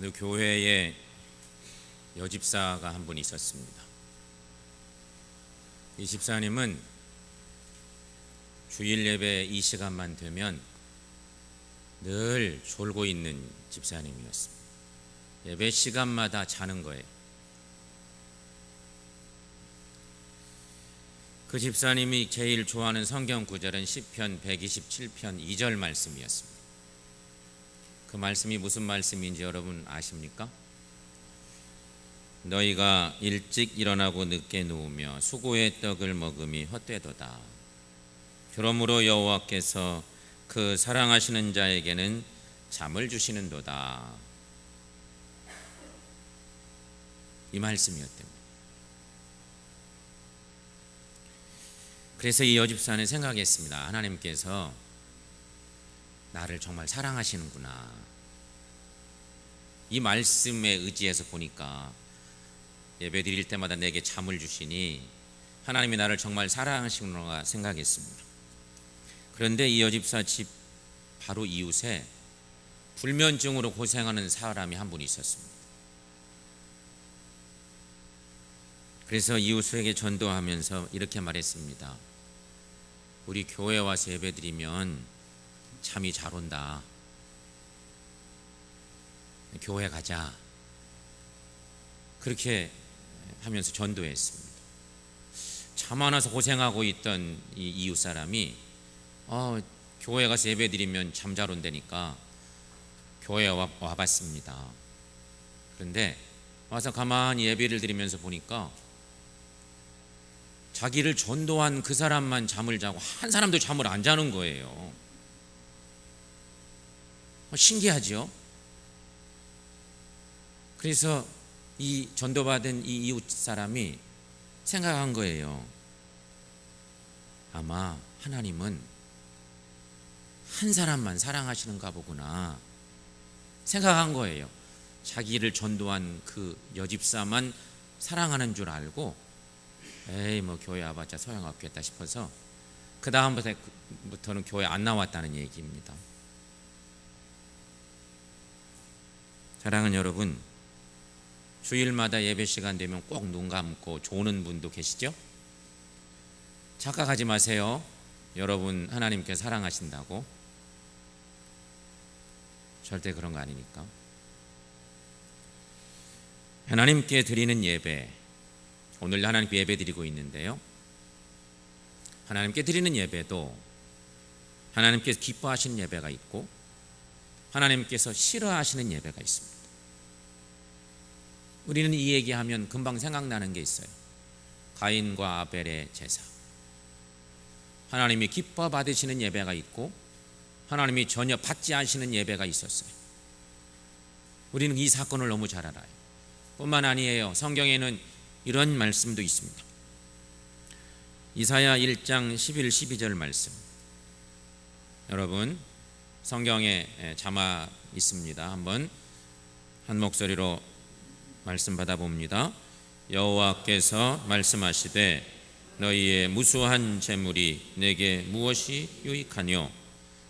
어느 교회에 여집사가 한 분 있었습니다. 이 집사님은 주일 예배 이 시간만 되면 늘 졸고 있는 집사님이었습니다. 예배 시간마다 자는 거예요. 그 집사님이 제일 좋아하는 성경 구절은 시편 127편 2절 말씀이었습니다. 그 말씀이 무슨 말씀인지 여러분 아십니까? 너희가 일찍 일어나고 늦게 누우며 수고의 떡을 먹음이 헛되도다. 그러므로 여호와께서 그 사랑하시는 자에게는 잠을 주시는도다. 이 말씀이었답니다. 그래서 이 여집사는 생각했습니다. 하나님께서 나를 정말 사랑하시는구나. 이 말씀에 의지해서 보니까 예배 드릴 때마다 내게 잠을 주시니 하나님이 나를 정말 사랑하시는구나 생각했습니다. 그런데 이 여집사 집 바로 이웃에 불면증으로 고생하는 사람이 한 분 있었습니다. 그래서 이웃에게 전도하면서 이렇게 말했습니다. 우리 교회 와서 예배 드리면 잠이 잘 온다. 교회 가자. 그렇게 하면서 전도했습니다. 잠 안 와서 고생하고 있던 이 이웃 사람이 교회 가서 예배 드리면 잠 잘 온다니까 교회에 와봤습니다. 그런데 와서 가만히 예배를 드리면서 보니까 자기를 전도한 그 사람만 잠을 자고 한 사람도 잠을 안 자는 거예요. 신기하죠? 그래서 이 전도받은 이 이웃 사람이 생각한 거예요. 아마 하나님은 한 사람만 사랑하시는가 보구나 생각한 거예요. 자기를 전도한 그 여집사만 사랑하는 줄 알고 에이 뭐 교회 와봤자 소용없겠다 싶어서 그 다음부터는 교회 안 나왔다는 얘기입니다. 사랑하는 여러분, 주일마다 예배 시간 되면 꼭 눈 감고 조는 분도 계시죠? 착각하지 마세요. 여러분 하나님께 사랑하신다고. 절대 그런 거 아니니까. 하나님께 드리는 예배, 오늘 하나님께 예배 드리고 있는데요, 하나님께 드리는 예배도 하나님께서 기뻐하시는 예배가 있고 하나님께서 싫어하시는 예배가 있습니다. 우리는 이 얘기하면 금방 생각나는 게 있어요. 가인과 아벨의 제사. 하나님이 기뻐 받으시는 예배가 있고 하나님이 전혀 받지 않으시는 예배가 있었어요. 우리는 이 사건을 너무 잘 알아요. 뿐만 아니에요. 성경에는 이런 말씀도 있습니다. 이사야 1장 11, 12절 말씀. 여러분 성경에 자막 있습니다. 한번 한 목소리로 말씀 받아봅니다. 여호와께서 말씀하시되 너희의 무수한 재물이 내게 무엇이 유익하뇨?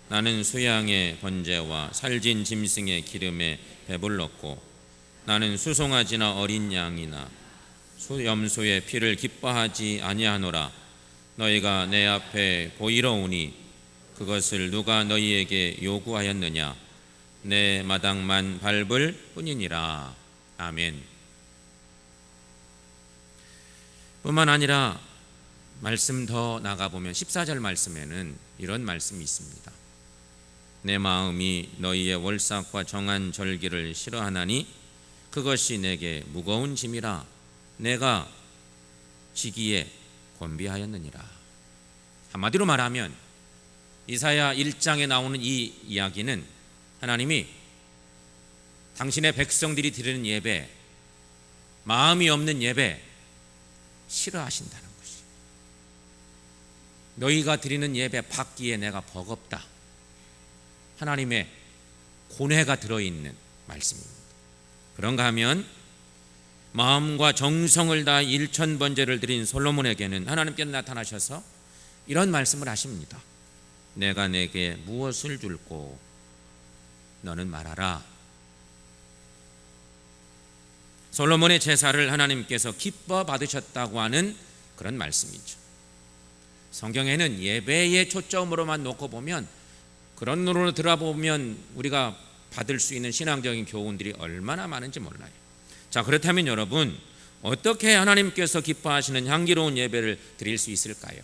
나는 수양의 번제와 살진 짐승의 기름에 배불렀고 나는 수송아지나 어린 양이나 염소의 피를 기뻐하지 아니하노라. 너희가 내 앞에 보이러 오니 그것을 누가 너희에게 요구하였느냐? 내 마당만 밟을 뿐이니라. 아멘. 뿐만 아니라 말씀 더 나가보면 14절 말씀에는 이런 말씀이 있습니다. 내 마음이 너희의 월삭과 정한 절기를 싫어하나니 그것이 내게 무거운 짐이라. 내가 지기에 권비하였느니라. 한마디로 말하면 이사야 1장에 나오는 이 이야기는 하나님이 당신의 백성들이 드리는 예배, 마음이 없는 예배 싫어하신다는 것이. 너희가 드리는 예배 받기에 내가 버겁다. 하나님의 고뇌가 들어있는 말씀입니다. 그런가 하면 마음과 정성을 다해 1000번제를 드린 솔로몬에게는 하나님께서 나타나셔서 이런 말씀을 하십니다. 내가 내게 무엇을 줄꼬 너는 말하라. 솔로몬의 제사를 하나님께서 기뻐 받으셨다고 하는 그런 말씀이죠. 성경에는 예배의 초점으로만 놓고 보면, 그런 눈으로 들어보면 우리가 받을 수 있는 신앙적인 교훈들이 얼마나 많은지 몰라요. 자, 그렇다면 여러분, 어떻게 하나님께서 기뻐하시는 향기로운 예배를 드릴 수 있을까요?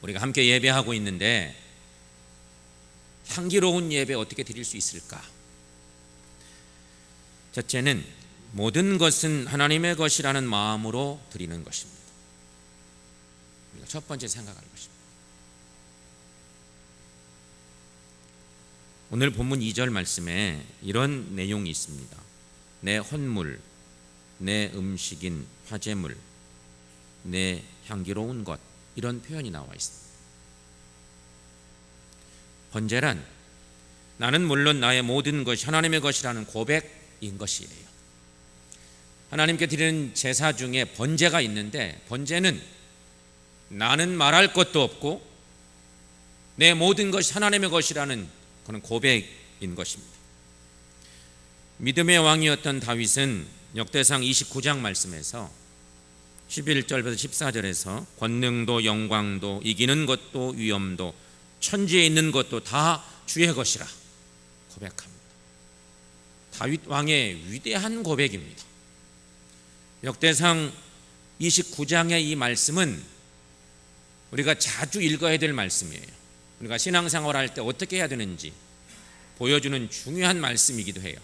우리가 함께 예배하고 있는데 향기로운 예배 어떻게 드릴 수 있을까? 첫째는 모든 것은 하나님의 것이라는 마음으로 드리는 것입니다. 우리가 첫 번째 생각할 것입니다. 오늘 본문 2절 말씀에 이런 내용이 있습니다. 내 헌물, 내 음식인 화제물, 내 향기로운 것, 이런 표현이 나와 있습니다. 번제란 나는 물론 나의 모든 것이 하나님의 것이라는 고백인 것이에요. 하나님께 드리는 제사 중에 번제가 있는데, 번제는 나는 말할 것도 없고 내 모든 것이 하나님의 것이라는 그런 고백인 것입니다. 믿음의 왕이었던 다윗은 역대상 29장 말씀에서 11절부터 14절에서 권능도 영광도 이기는 것도 위엄도 천지에 있는 것도 다 주의 것이라 고백합니다. 다윗 왕의 위대한 고백입니다. 역대상 29장의 이 말씀은 우리가 자주 읽어야 될 말씀이에요. 우리가 신앙생활 할 때 어떻게 해야 되는지 보여주는 중요한 말씀이기도 해요.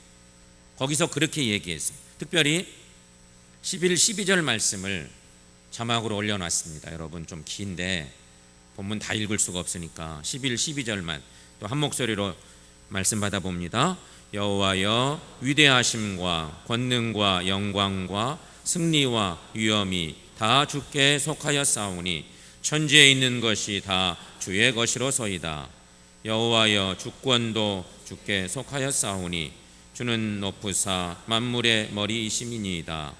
거기서 그렇게 얘기했어요. 특별히 11, 12절 말씀을 자막으로 올려놨습니다. 여러분, 좀 긴데 본문 다 읽을 수가 없으니까 11, 12절만 또 한 목소리로 말씀 받아봅니다. 여호와여, 위대하심과 권능과 영광과 승리와 위엄이 다 주께 속하였사오니 천지에 있는 것이 다 주의 것이로소이다. 여호와여, 주권도 주께 속하였사오니 주는 높으사 만물의 머리이심이니이다.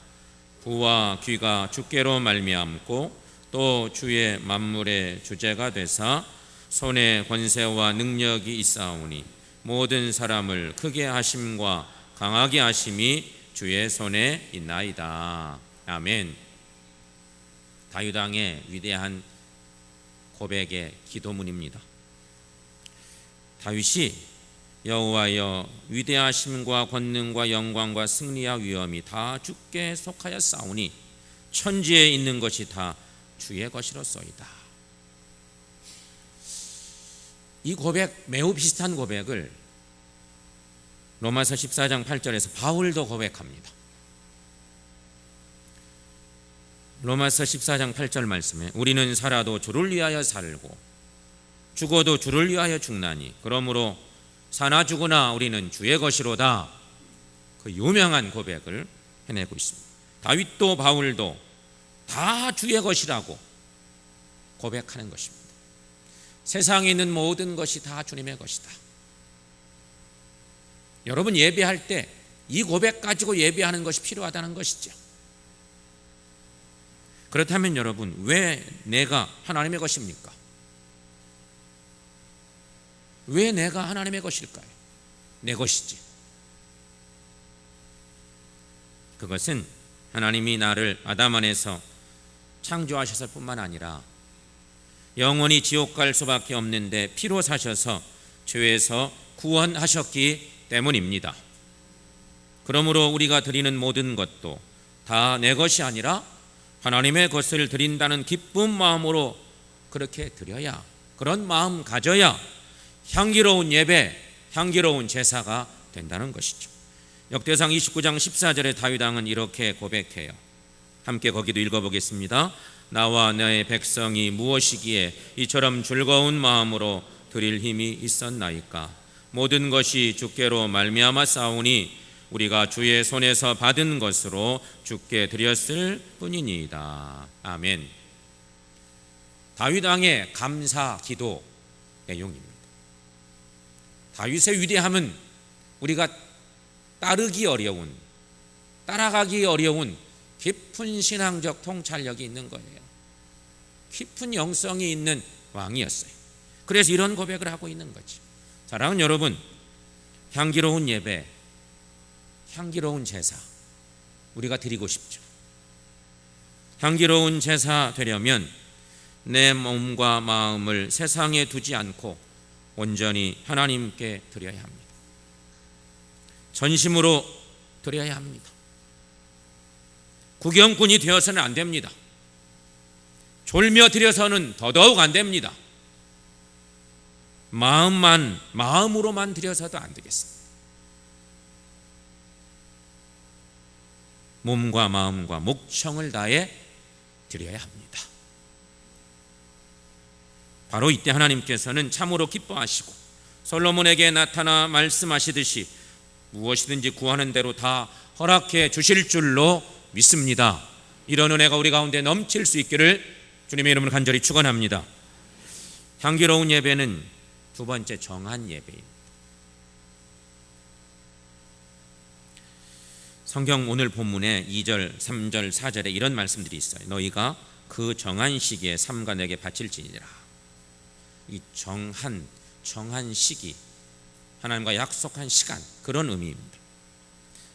부와 귀가 주께로 말미암고 또 주의 만물의 주제가 되사 손에 권세와 능력이 있사오니 모든 사람을 크게 하심과 강하게 하심이 주의 손에 있나이다. 아멘. 다윗 왕의 위대한 고백의 기도문입니다. 다윗이 여호와여, 위대하심과 권능과 영광과 승리와 위엄이 다 주께 속하였사오니 천지에 있는 것이 다 주의 것이로소이다. 이 고백, 매우 비슷한 고백을 로마서 14장 8절에서 바울도 고백합니다. 로마서 14장 8절 말씀에 우리는 살아도 주를 위하여 살고 죽어도 주를 위하여 죽나니 그러므로 사나 죽으나 우리는 주의 것이로다. 그 유명한 고백을 해내고 있습니다. 다윗도 바울도 다 주의 것이라고 고백하는 것입니다. 세상에 있는 모든 것이 다 주님의 것이다. 여러분, 예배할 때 이 고백 가지고 예배하는 것이 필요하다는 것이죠. 그렇다면 여러분, 왜 내가 하나님의 것입니까? 왜 내가 하나님의 것일까요? 내 것이지. 그것은 하나님이 나를 아담 안에서 창조하셨을 뿐만 아니라 영원히 지옥 갈 수밖에 없는데 피로 사셔서 죄에서 구원하셨기 때문입니다. 그러므로 우리가 드리는 모든 것도 다 내 것이 아니라 하나님의 것을 드린다는 기쁜 마음으로 그렇게 드려야, 그런 마음 가져야 향기로운 예배, 향기로운 제사가 된다는 것이죠. 역대상 29장 14절에 다윗 왕은 이렇게 고백해요. 함께 거기도 읽어보겠습니다. 나와 나의 백성이 무엇이기에 이처럼 즐거운 마음으로 드릴 힘이 있었나이까. 모든 것이 주께로 말미암아 싸우니 우리가 주의 손에서 받은 것으로 주께 드렸을 뿐이니이다. 아멘. 다윗 왕의 감사 기도 내용입니다. 다윗의 위대함은 우리가 따르기 어려운, 따라가기 어려운 깊은 신앙적 통찰력이 있는 거예요. 깊은 영성이 있는 왕이었어요. 그래서 이런 고백을 하고 있는 거지. 사랑하는 여러분, 향기로운 예배, 향기로운 제사 우리가 드리고 싶죠. 향기로운 제사 되려면 내 몸과 마음을 세상에 두지 않고 온전히 하나님께 드려야 합니다. 전심으로 드려야 합니다. 구경꾼이 되어서는 안 됩니다. 졸며 드려서는 더더욱 안 됩니다. 마음으로만 드려서도 안 되겠습니다. 몸과 마음과 목청을 다해 드려야 합니다. 바로 이때 하나님께서는 참으로 기뻐하시고 솔로몬에게 나타나 말씀하시듯이 무엇이든지 구하는 대로 다 허락해 주실 줄로 믿습니다. 이런 은혜가 우리 가운데 넘칠 수 있기를 주님의 이름으로 간절히 축원합니다. 향기로운 예배는 두 번째 정한 예배입니다. 성경 오늘 본문에 2절, 3절, 4절에 이런 말씀들이 있어요. 너희가 그 정한 시기에 삼가 내게 바칠지니라. 이 정한 시기, 하나님과 약속한 시간, 그런 의미입니다.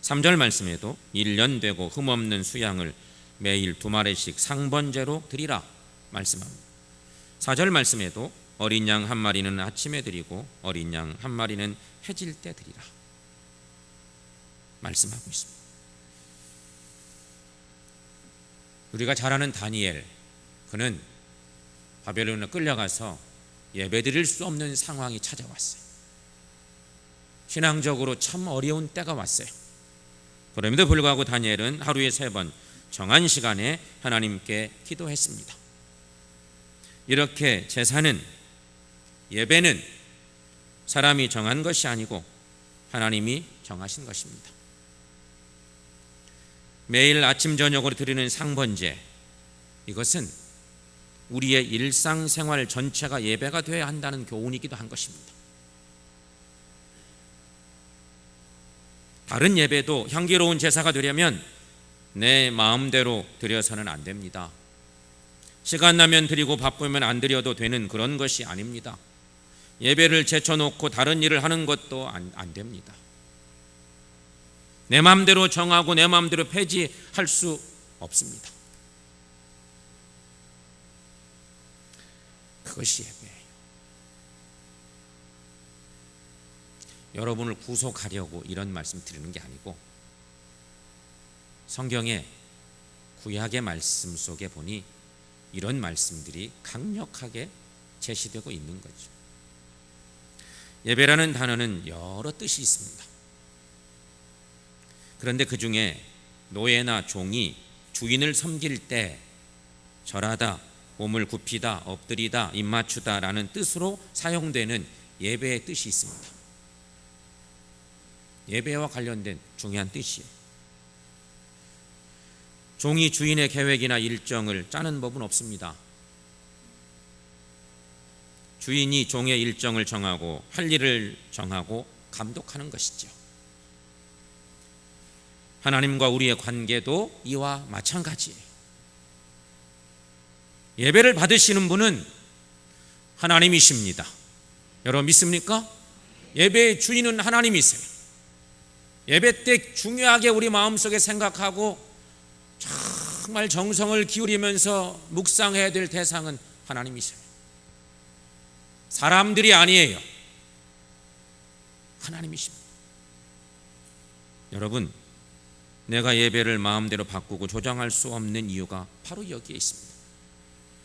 3절 말씀에도 1년 되고 흠없는 수양을 매일 2마리씩 상번제로 드리라 말씀합니다. 4절 말씀에도 어린 양 한 마리는 아침에 드리고 어린 양 한 마리는 해질 때 드리라 말씀하고 있습니다. 우리가 잘 아는 다니엘, 그는 바벨론에 끌려가서 예배드릴 수 없는 상황이 찾아왔어요. 신앙적으로 참 어려운 때가 왔어요. 그럼에도 불구하고 다니엘은 하루에 3번 정한 시간에 하나님께 기도했습니다. 이렇게 제사는, 예배는 사람이 정한 것이 아니고 하나님이 정하신 것입니다. 매일 아침 저녁으로 드리는 상번제, 이것은 우리의 일상생활 전체가 예배가 되어야 한다는 교훈이기도 한 것입니다. 다른 예배도 향기로운 제사가 되려면 내 마음대로 드려서는 안 됩니다. 시간 나면 드리고 바쁘면 안 드려도 되는 그런 것이 아닙니다. 예배를 제쳐놓고 다른 일을 하는 것도 안 됩니다. 내 마음대로 정하고 내 마음대로 폐지할 수 없습니다. 그것이 예배예요. 여러분을 구속하려고 이런 말씀 드리는 게 아니고, 성경의 구약의 말씀 속에 보니 이런 말씀들이 강력하게 제시되고 있는 거죠. 예배라는 단어는 여러 뜻이 있습니다. 그런데 그 중에 노예나 종이 주인을 섬길 때 절하다, 몸을 굽히다, 엎드리다, 입맞추다 라는 뜻으로 사용되는 예배의 뜻이 있습니다. 예배와 관련된 중요한 뜻이에요. 종이 주인의 계획이나 일정을 짜는 법은 없습니다. 주인이 종의 일정을 정하고 할 일을 정하고 감독하는 것이죠. 하나님과 우리의 관계도 이와 마찬가지예요. 예배를 받으시는 분은 하나님이십니다. 여러분 믿습니까? 예배의 주인은 하나님이세요. 예배 때 중요하게 우리 마음속에 생각하고 정말 정성을 기울이면서 묵상해야 될 대상은 하나님이세요. 사람들이 아니에요. 하나님이십니다. 여러분, 내가 예배를 마음대로 바꾸고 조정할 수 없는 이유가 바로 여기에 있습니다.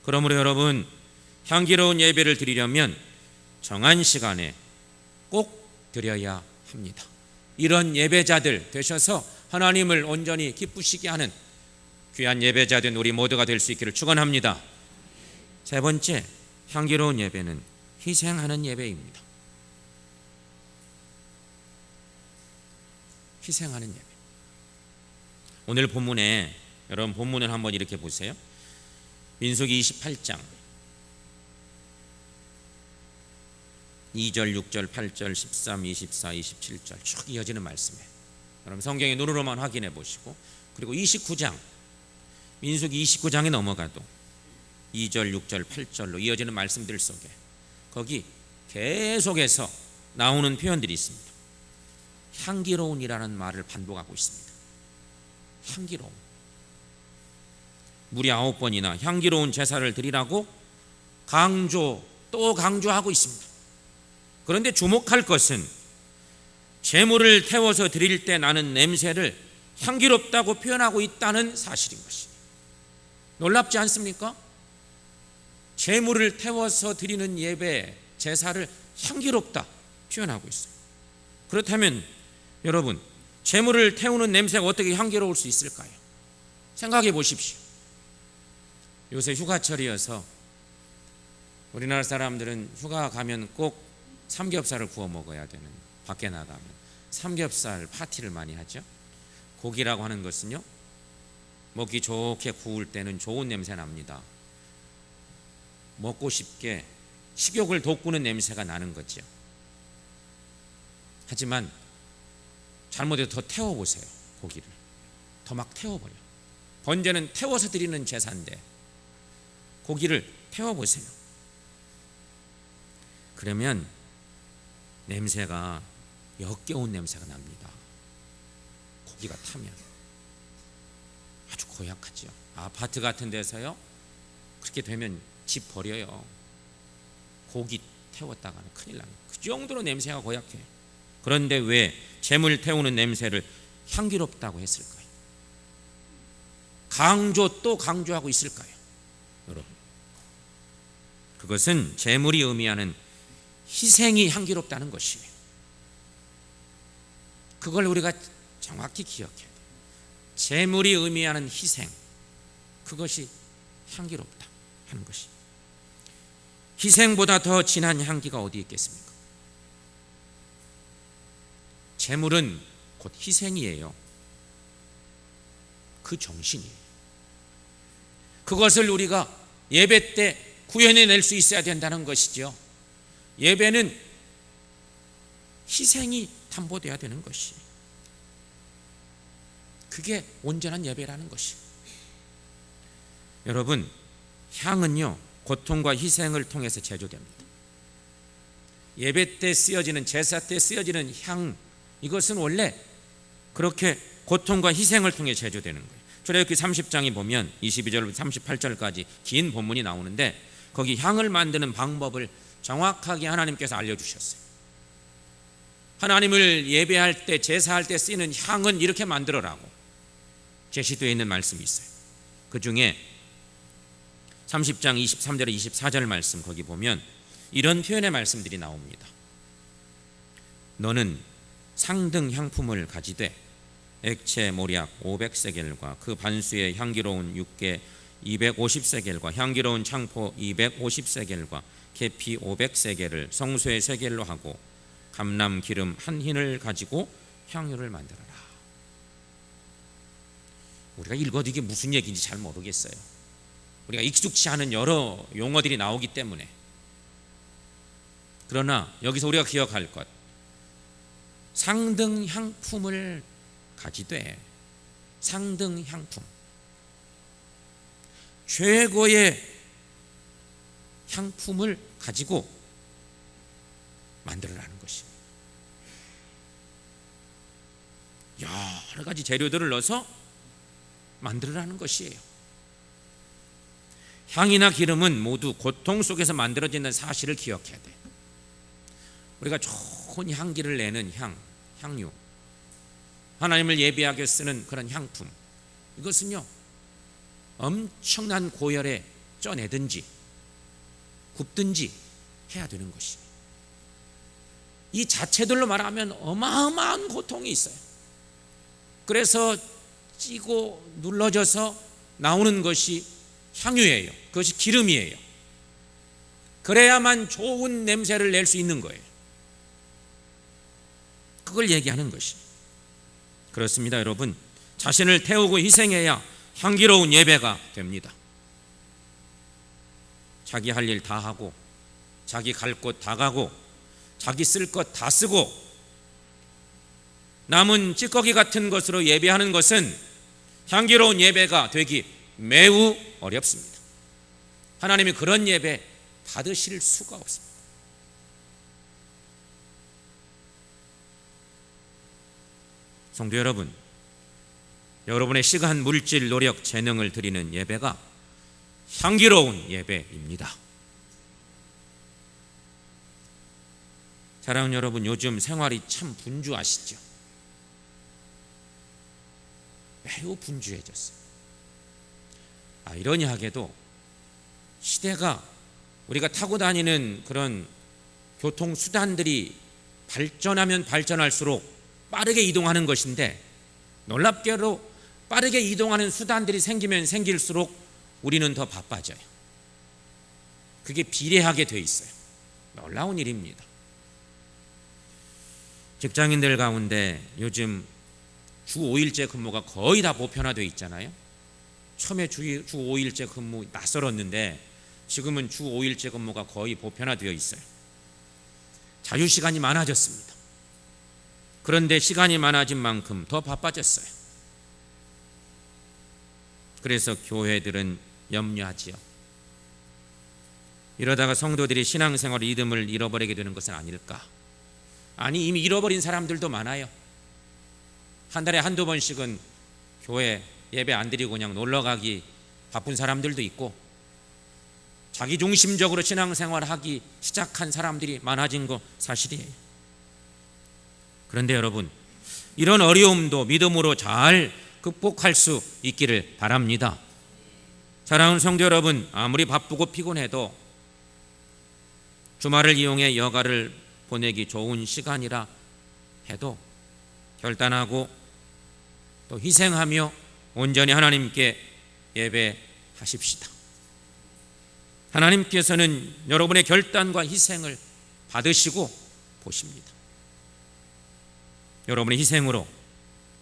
그러므로 여러분, 향기로운 예배를 드리려면 정한 시간에 꼭 드려야 합니다. 이런 예배자들 되셔서 하나님을 온전히 기쁘시게 하는 귀한 예배자 된 우리 모두가 될 수 있기를 축원합니다. 세 번째, 향기로운 예배는 희생하는 예배입니다. 희생하는 예배. 오늘 본문에, 여러분 본문을 한번 이렇게 보세요. 민수기 28장 2절, 6절, 8절, 13, 24, 27절 쭉 이어지는 말씀이에요. 여러분 성경의 눈으로만 확인해 보시고, 그리고 29장, 민수기 29장에 넘어가도 2절, 6절, 8절로 이어지는 말씀들 속에 거기 계속해서 나오는 표현들이 있습니다. 향기로운이라는 말을 반복하고 있습니다. 향기로운. 무려 9번이나 향기로운 제사를 드리라고 또 강조하고 있습니다. 그런데 주목할 것은 제물을 태워서 드릴 때 나는 냄새를 향기롭다고 표현하고 있다는 사실인 것입니다. 놀랍지 않습니까? 제물을 태워서 드리는 예배, 제사를 향기롭다 표현하고 있어요. 그렇다면 여러분, 제물을 태우는 냄새가 어떻게 향기로울 수 있을까요? 생각해 보십시오. 요새 휴가철이어서 우리나라 사람들은 휴가 가면 꼭 삼겹살을 구워 먹어야 되는, 밖에 나가면 삼겹살 파티를 많이 하죠. 고기라고 하는 것은요, 먹기 좋게 구울 때는 좋은 냄새 납니다. 먹고 싶게 식욕을 돋구는 냄새가 나는 거죠. 하지만 잘못해서 더 태워보세요. 고기를 더 막 태워버려. 번제는 태워서 드리는 제사인데 고기를 태워보세요. 그러면 냄새가 역겨운 냄새가 납니다. 고기가 타면 아주 고약하죠. 아파트 같은 데서요, 그렇게 되면 집 버려요. 고기 태웠다가는 큰일 납니다. 그 정도로 냄새가 고약해요. 그런데 왜 제물 태우는 냄새를 향기롭다고 했을까요? 또 강조하고 있을까요? 여러분, 그것은 제물이 의미하는 희생이 향기롭다는 것이에요. 그걸 우리가 정확히 기억해야 돼요. 제물이 의미하는 희생, 그것이 향기롭다 하는 것이. 희생보다 더 진한 향기가 어디 있겠습니까? 제물은 곧 희생이에요. 그 정신이에요. 그것을 우리가 예배 때 구현해낼 수 있어야 된다는 것이죠. 예배는 희생이 담보돼야 되는 것이, 그게 온전한 예배라는 것이. 여러분, 향은요, 고통과 희생을 통해서 제조됩니다. 예배 때 쓰여지는, 제사 때 쓰여지는 향, 이것은 원래 그렇게 고통과 희생을 통해 제조되는 거예요. 출애굽기 30장에 보면 22절부터 38절까지 긴 본문이 나오는데, 거기 향을 만드는 방법을 정확하게 하나님께서 알려주셨어요. 하나님을 예배할 때, 제사할 때 쓰이는 향은 이렇게 만들어라고 제시되어 있는 말씀이 있어요. 그 중에 30장 23절 24절 말씀, 거기 보면 이런 표현의 말씀들이 나옵니다. 너는 상등 향품을 가지되 액체 모략 500세겔과 그 반수의 향기로운 육개 250세겔과 향기로운 창포 250세겔과 계피 500세겔을 성소의 세겔로 하고 감람 기름 한 흰을 가지고 향유를 만들어라. 우리가 읽어도 이게 무슨 얘기인지 잘 모르겠어요. 우리가 익숙치 않은 여러 용어들이 나오기 때문에. 그러나 여기서 우리가 기억할 것, 상등 향품을 가지되, 상등 향품, 최고의 향품을 가지고 만들어라는 것입니다. 여러 가지 재료들을 넣어서 만들어라는 것이에요. 향이나 기름은 모두 고통 속에서 만들어지는 사실을 기억해야 돼. 우리가 좋은 향기를 내는 향유, 하나님을 예배하게 쓰는 그런 향품, 이것은요, 엄청난 고열에 쪄내든지 굽든지 해야 되는 것이, 이 자체들로 말하면 어마어마한 고통이 있어요. 그래서 찌고 눌러져서 나오는 것이 향유예요. 그것이 기름이에요. 그래야만 좋은 냄새를 낼 수 있는 거예요. 그걸 얘기하는 것이. 그렇습니다, 여러분. 자신을 태우고 희생해야 향기로운 예배가 됩니다. 자기 할 일 다 하고, 자기 갈 곳 다 가고, 자기 쓸 것 다 쓰고, 남은 찌꺼기 같은 것으로 예배하는 것은 향기로운 예배가 되기 매우 어렵습니다. 하나님이 그런 예배 받으실 수가 없습니다. 성도 여러분, 여러분의 시간, 물질, 노력, 재능을 드리는 예배가 향기로운 예배입니다. 사랑하는 여러분, 요즘 생활이 참 분주하시죠? 매우 분주해졌어요. 아이러니하게도 시대가 우리가 타고 다니는 그런 교통수단들이 발전하면 발전할수록 빠르게 이동하는 것인데, 놀랍게도 빠르게 이동하는 수단들이 생기면 생길수록 우리는 더 바빠져요. 그게 비례하게 돼 있어요. 놀라운 일입니다. 직장인들 가운데 요즘 주 5일제 근무가 거의 다 보편화되어 있잖아요. 처음에 주 5일제 근무 낯설었는데 지금은 주 5일제 근무가 거의 보편화되어 있어요. 자유시간이 많아졌습니다. 그런데 시간이 많아진 만큼 더 바빠졌어요. 그래서 교회들은 염려하지요. 이러다가 성도들이 신앙생활 리듬을 잃어버리게 되는 것은 아닐까? 아니, 이미 잃어버린 사람들도 많아요. 한 달에 한두 번씩은 교회 예배 안 드리고 그냥 놀러가기 바쁜 사람들도 있고, 자기중심적으로 신앙생활하기 시작한 사람들이 많아진 거 사실이에요. 그런데 여러분, 이런 어려움도 믿음으로 잘 극복할 수 있기를 바랍니다. 사랑하는 성도 여러분, 아무리 바쁘고 피곤해도 주말을 이용해 여가를 보내기 좋은 시간이라 해도 결단하고 또 희생하며 온전히 하나님께 예배하십시다. 하나님께서는 여러분의 결단과 희생을 받으시고 보십니다. 여러분의 희생으로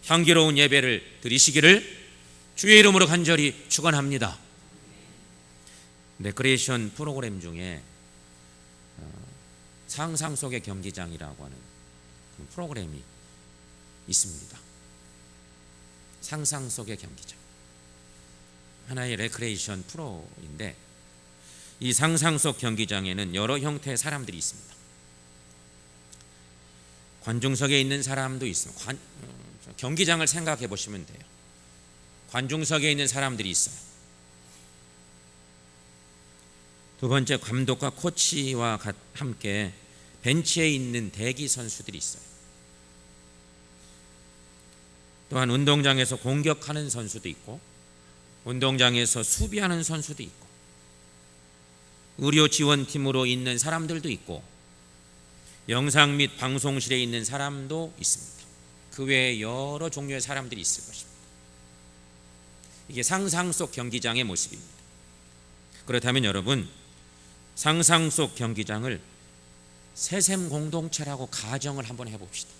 향기로운 예배를 드리시기를 주의 이름으로 간절히 축원합니다. 레크레이션 프로그램 중에 상상 속의 경기장이라고 하는 그런 프로그램이 있습니다. 상상 속의 경기장, 하나의 레크레이션 프로인데, 이 상상 속 경기장에는 여러 형태의 사람들이 있습니다. 관중석에 있는 사람도 있습니다. 경기장을 생각해 보시면 돼요. 관중석에 있는 사람들이 있어요. 두 번째, 감독과 코치와 함께 벤치에 있는 대기 선수들이 있어요. 또한 운동장에서 공격하는 선수도 있고, 운동장에서 수비하는 선수도 있고, 의료 지원팀으로 있는 사람들도 있고, 영상 및 방송실에 있는 사람도 있습니다. 그 외에 여러 종류의 사람들이 있을 것입니다. 이게 상상 속 경기장의 모습입니다. 그렇다면 여러분, 상상 속 경기장을 세샘 공동체라고 가정을 한번 해봅시다.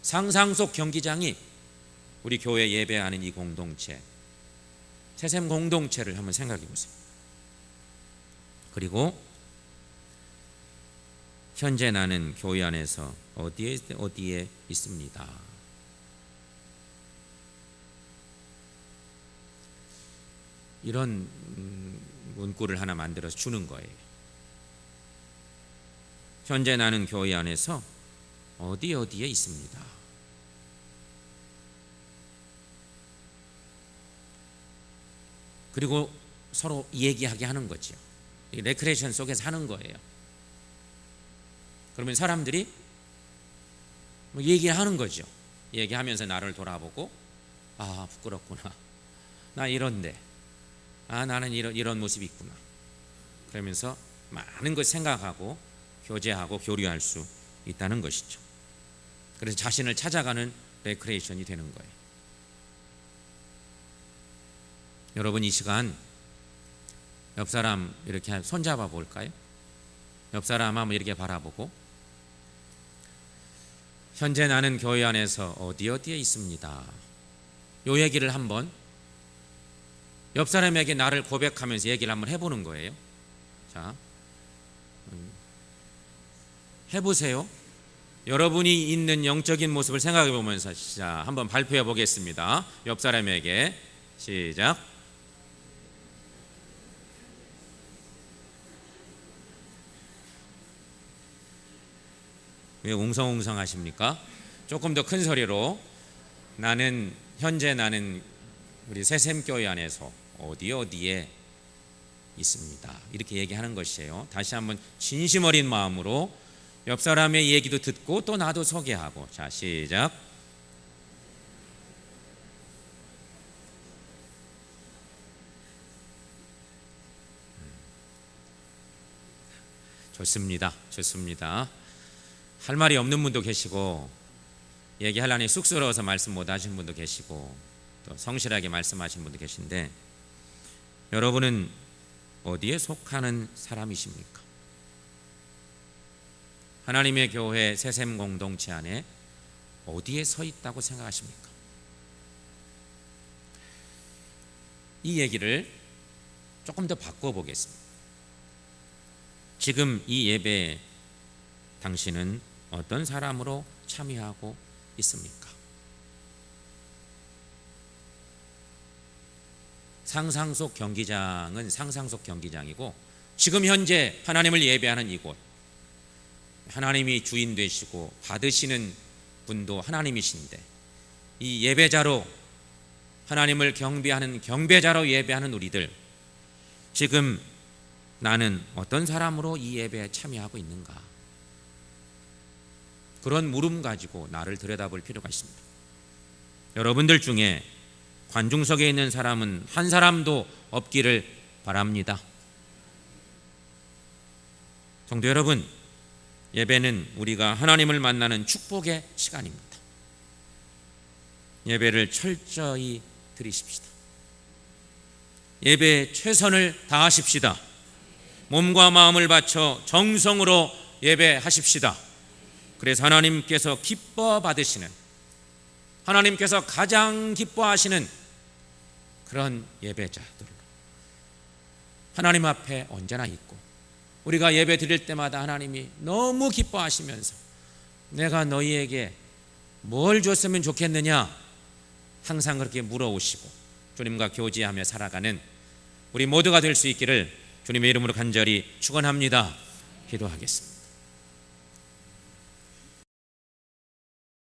상상 속 경기장이 우리 교회 예배하는 이 공동체, 세샘 공동체를 한번 생각해 보세요. 그리고 현재 나는 교회 안에서 어디에 있습니다. 이런 문구를 하나 만들어서 주는 거예요. 현재 나는 교회 안에서 어디에 있습니다. 그리고 서로 얘기하게 하는 거죠. 레크레이션 속에서 하는 거예요. 그러면 사람들이 얘기하는 거죠. 얘기하면서 나를 돌아보고, 아, 부끄럽구나, 나 이런데, 아, 나는 이런 모습이 있구나, 그러면서 많은 걸 생각하고 교제하고 교류할 수 있다는 것이죠. 그래서 자신을 찾아가는 레크레이션이 되는 거예요. 여러분, 이 시간 옆 사람 이렇게 손잡아 볼까요? 옆 사람 한번 이렇게 바라보고, 현재 나는 교회 안에서 어디에 있습니다. 요 얘기를 한번 옆 사람에게 나를 고백하면서 얘기를 한번 해보는 거예요. 자, 해보세요. 여러분이 있는 영적인 모습을 생각해 보면서 자, 한번 발표해 보겠습니다. 옆 사람에게 시작. 왜 웅성웅성 하십니까? 조금 더 큰 소리로 현재 나는 우리 새샘교회 안에서 어디에 있습니다. 이렇게 얘기하는 것이에요. 다시 한번 진심 어린 마음으로 옆 사람의 얘기도 듣고 또 나도 소개하고. 자, 시작. 좋습니다. 할 말이 없는 분도 계시고, 얘기하려니 쑥스러워서 말씀 못 하시는 분도 계시고, 또 성실하게 말씀하시는 분도 계신데, 여러분은 어디에 속하는 사람이십니까? 하나님의 교회 새샘 공동체 안에 어디에 서 있다고 생각하십니까? 이 얘기를 조금 더 바꿔보겠습니다. 지금 이 예배에 당신은 어떤 사람으로 참여하고 있습니까? 상상 속 경기장은 상상 속 경기장이고, 지금 현재 하나님을 예배하는 이곳, 하나님이 주인 되시고 받으시는 분도 하나님이신데, 이 예배자로 하나님을 경배하는 경배자로 예배하는 우리들, 지금 나는 어떤 사람으로 이 예배에 참여하고 있는가? 그런 물음 가지고 나를 들여다볼 필요가 있습니다. 여러분들 중에 관중석에 있는 사람은 한 사람도 없기를 바랍니다. 성도 여러분, 예배는 우리가 하나님을 만나는 축복의 시간입니다. 예배를 철저히 드리십시다. 예배에 최선을 다하십시다. 몸과 마음을 바쳐 정성으로 예배하십시다. 그래서 하나님께서 기뻐 받으시는, 하나님께서 가장 기뻐하시는 그런 예배자들로 하나님 앞에 언제나 있고, 우리가 예배 드릴 때마다 하나님이 너무 기뻐하시면서 내가 너희에게 뭘 줬으면 좋겠느냐 항상 그렇게 물어오시고 주님과 교제하며 살아가는 우리 모두가 될 수 있기를 주님의 이름으로 간절히 축원합니다. 기도하겠습니다.